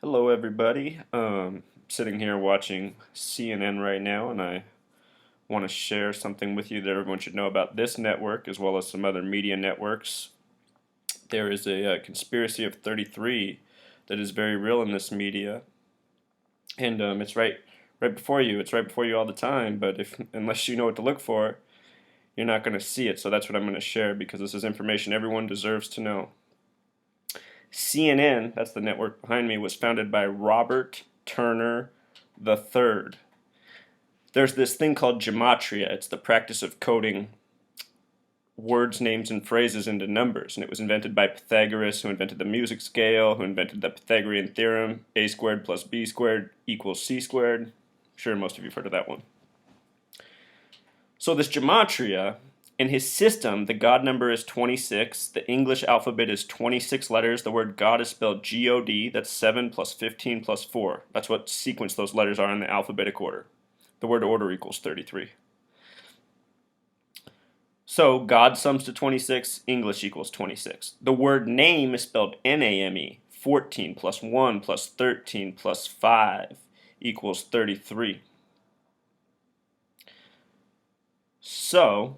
Hello, everybody. Sitting here watching CNN right now, and I want to share something with you that everyone should know about this network as well as some other media networks. There is a conspiracy of 33 that is very real in this media, and it's right before you. It's right before you all the time, but if unless you know what to look for, you're not going to see it. So that's what I'm going to share because this is information everyone deserves to know. CNN, that's the network behind me, was founded by Robert Turner III. There's this thing called gematria. It's the practice of coding words, names, and phrases into numbers. And it was invented by Pythagoras, who invented the music scale, who invented the Pythagorean theorem, a squared plus b squared equals c squared. I'm sure most of you have heard of that one. So this gematria, in his system, the God number is 26. The English alphabet is 26 letters. The word God is spelled G-O-D. That's 7 plus 15 plus 4. That's what sequence those letters are in the alphabetic order. The word order equals 33. So God sums to 26. English equals 26. The word name is spelled N-A-M-E. 14 plus 1 plus 13 plus 5 equals 33. So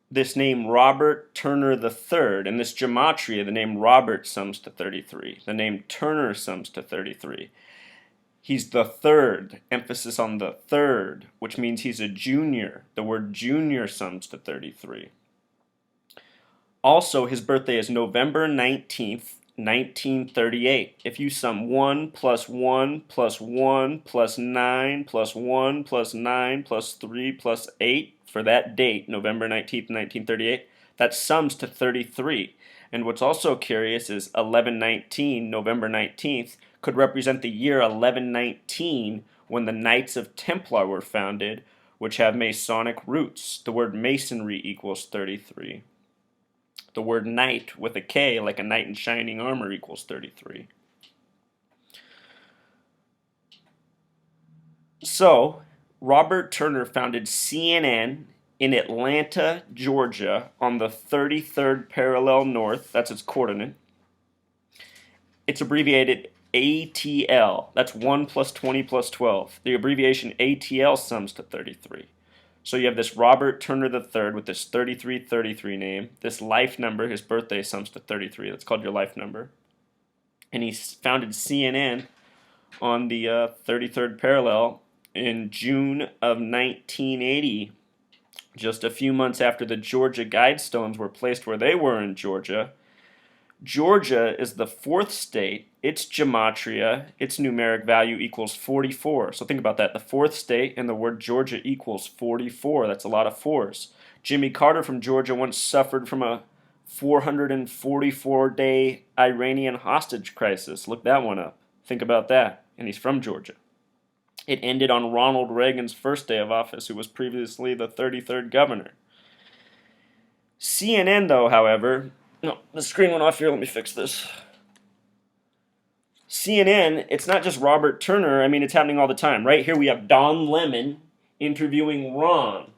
this name Robert Turner III, and this gematria, the name Robert sums to 33. The name Turner sums to 33. He's the third, emphasis on the third, which means he's a junior. The word junior sums to 33. Also, his birthday is November 19th, 1938. If you sum 1 plus 1 plus 1 plus 9 plus 1 plus 9 plus 3 plus 8, for that date, November 19th, 1938, that sums to 33. And what's also curious is 1119, November 19th, could represent the year 1119 when the Knights of Templar were founded, which have Masonic roots. The word masonry equals 33. The word knight with a K, like a knight in shining armor, equals 33. So, Robert Turner founded CNN in Atlanta, Georgia, on the 33rd parallel north. That's its coordinate. It's abbreviated ATL. That's 1 plus 20 plus 12. The abbreviation ATL sums to 33. So you have this Robert Turner III with this 3333 name. This life number, his birthday, sums to 33. That's called your life number. And he founded CNN on the 33rd parallel in June of 1980, just a few months after the Georgia Guidestones were placed where they were in Georgia. Georgia is the fourth state. Its gematria, its numeric value equals 44. So think about that. The fourth state and the word Georgia equals 44. That's a lot of fours. Jimmy Carter from Georgia once suffered from a 444-day Iranian hostage crisis. Look that one up. Think about that. And he's from Georgia. It ended on Ronald Reagan's first day of office, who was previously the 33rd governor. CNN, though, however, no, the screen went off here. Let me fix this. CNN, it's not just Robert Turner. I mean, it's happening all the time. Right here we have Don Lemon interviewing Ron.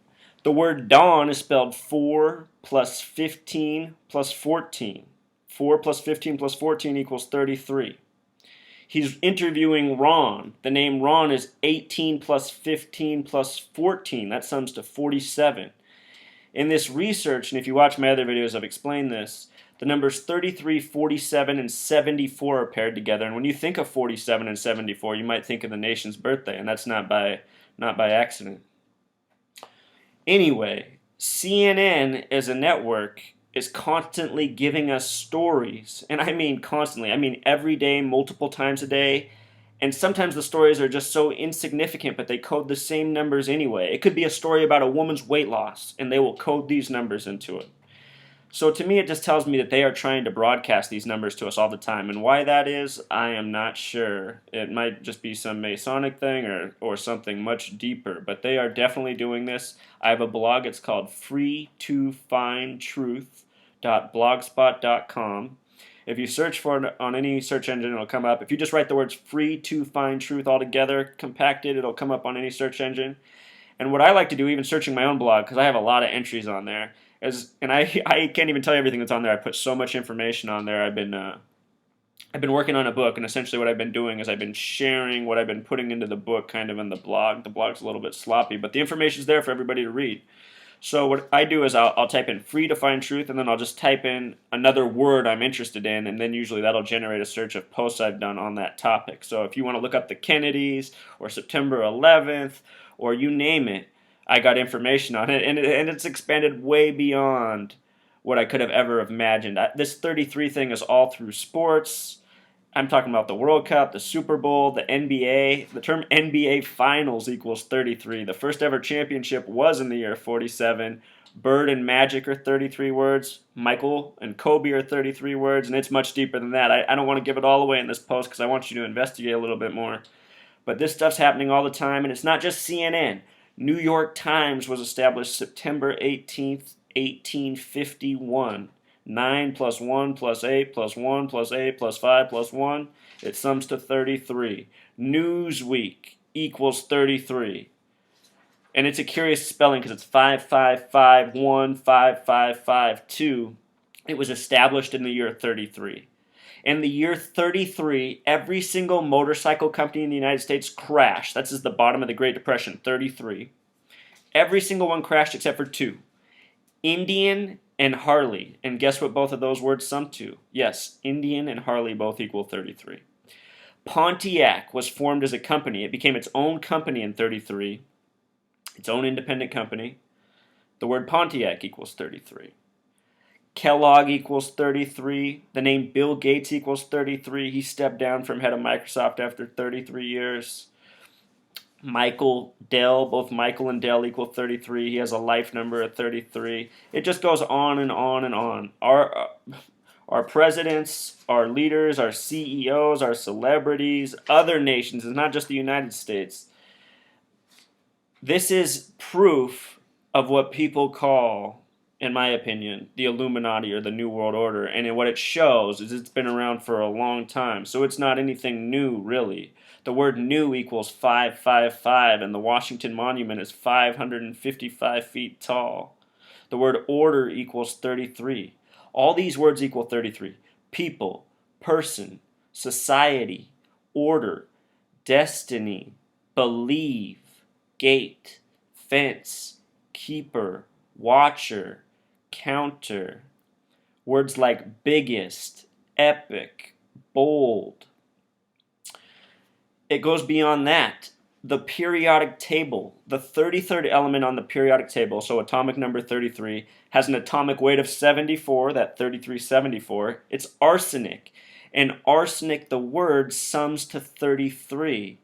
The word Don is spelled 4 plus 15 plus 14. 4 plus 15 plus 14 equals 33. He's interviewing Ron. The name Ron is 18 plus 15 plus 14. That sums to 47. In this research, and if you watch my other videos, I've explained this, the numbers 33, 47, and 74 are paired together. And when you think of 47 and 74, you might think of the nation's birthday, and that's not by accident. Anyway, CNN as a network is constantly giving us stories, and I mean constantly. I mean every day, multiple times a day, and sometimes the stories are just so insignificant, but they code the same numbers anyway. It could be a story about a woman's weight loss, and they will code these numbers into it. So to me, it just tells me that they are trying to broadcast these numbers to us all the time. And why that is, I am not sure. It might just be some Masonic thing or something much deeper. But they are definitely doing this. I have a blog. It's called freetofindtruth.blogspot.com. If you search for it on any search engine, it'll come up. If you just write the words free to find truth all together, compacted, it'll come up on any search engine. And what I like to do, even searching my own blog, because I have a lot of entries on there, and I can't even tell you everything that's on there. I put so much information on there. I've been I've been working on a book, and essentially what I've been doing is I've been sharing what I've been putting into the book kind of in the blog. The blog's a little bit sloppy, but the information's there for everybody to read. So what I do is I'll type in free to find truth, and then I'll just type in another word I'm interested in, and then usually that'll generate a search of posts I've done on that topic. So if you want to look up the Kennedys or September 11th or you name it, I got information on it, and it's expanded way beyond what I could have ever imagined. This 33 thing is all through sports. I'm talking about the World Cup, the Super Bowl, the NBA. The term NBA Finals equals 33. The first ever championship was in the year 47. Bird and Magic are 33 words. Michael and Kobe are 33 words, and it's much deeper than that. I don't want to give it all away in this post because I want you to investigate a little bit more. But this stuff's happening all the time, and it's not just CNN. New York Times was established September 18th, 1851. 9 plus 1 plus 8 plus 1 plus 8 plus 5 plus 1, it sums to 33. Newsweek equals 33. And it's a curious spelling because it's 55515552. It was established in the year 33. In the year 33, every single motorcycle company in the United States crashed. That's just the bottom of the Great Depression, 33. Every single one crashed except for two. Indian and Harley. And guess what both of those words sum to? Yes, Indian and Harley both equal 33. Pontiac was formed as a company. It became its own company in 33. Its own independent company. The word Pontiac equals 33. Kellogg equals 33. The name Bill Gates equals 33. He stepped down from head of Microsoft after 33 years. Michael Dell, both Michael and Dell equal 33. He has a life number of 33. It just goes on and on and on. Our presidents, our leaders, our CEOs, our celebrities, other nations, it's not just the United States. This is proof of what people call, in my opinion, the Illuminati or the New World Order. And what it shows is it's been around for a long time. So it's not anything new, really. The word new equals 555, and the Washington Monument is 555 feet tall. The word order equals 33. All these words equal 33. People, person, society, order, destiny, believe, gate, fence, keeper, watcher, counter. Words like biggest, epic, bold. It goes beyond that. The periodic table, the 33rd element on the periodic table, so atomic number 33, has an atomic weight of 74, that 3374. It's arsenic. And arsenic, the word, sums to 33.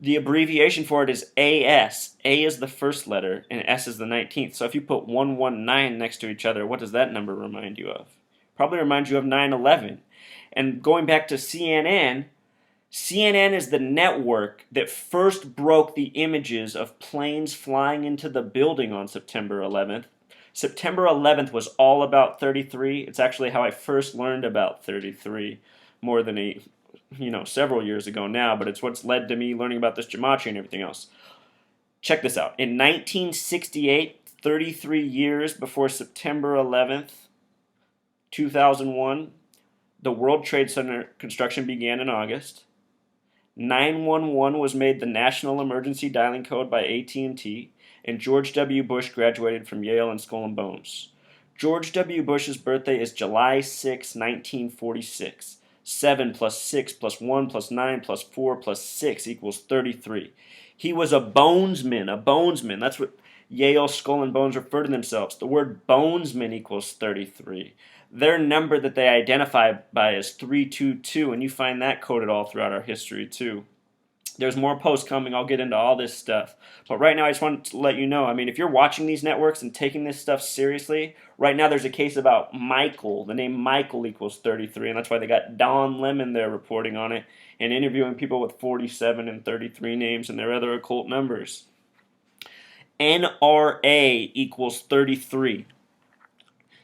The abbreviation for it is AS. A is the first letter, and S is the 19th. So if you put 119 next to each other, what does that number remind you of? Probably reminds you of 9/11. And going back to CNN, CNN is the network that first broke the images of planes flying into the building on September 11th. September 11th was all about 33. It's actually how I first learned about 33 more than several years ago now, but it's what's led to me learning about this gematria and everything else. Check this out. In 1968, 33 years before September 11th, 2001, the World Trade Center construction began in August. 911 was made the national emergency dialing code by AT&T, and George W. Bush graduated from Yale and Skull and Bones. George W. Bush's birthday is July 6, 1946. 7 plus 6 plus 1 plus 9 plus 4 plus 6 equals 33. He was a bonesman. That's what Yale, Skull and Bones refer to themselves. The word bonesman equals 33. Their number that they identify by is 322, and you find that coded all throughout our history too. There's more posts coming. I'll get into all this stuff. But right now, I just want to let you know, if you're watching these networks and taking this stuff seriously, right now there's a case about Michael. The name Michael equals 33, and that's why they got Don Lemon there reporting on it and interviewing people with 47 and 33 names and their other occult numbers. NRA equals 33.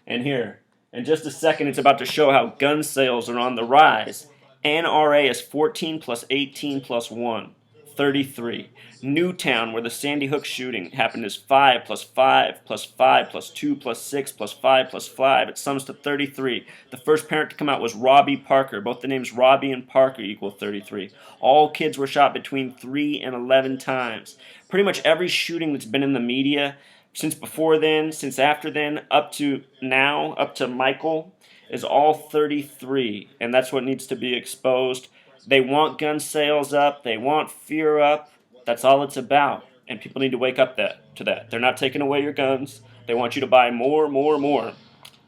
And here, in just a second, it's about to show how gun sales are on the rise. NRA is 14 plus 18 plus 1. 33. Newtown, where the Sandy Hook shooting happened, is 5 plus 5 plus 5 plus 2 plus 6 plus 5 plus 5. It sums to 33. The first parent to come out was Robbie Parker. Both the names Robbie and Parker equal 33. All kids were shot between 3 and 11 times. Pretty much every shooting that's been in the media, since before then, since after then, up to now, up to Michael, is all 33. And that's what needs to be exposed. They want gun sales up. They want fear up. That's all it's about. And people need to wake up to that. They're not taking away your guns. They want you to buy more, more, more.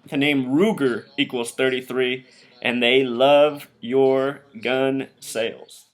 The name Ruger equals 33, and they love your gun sales.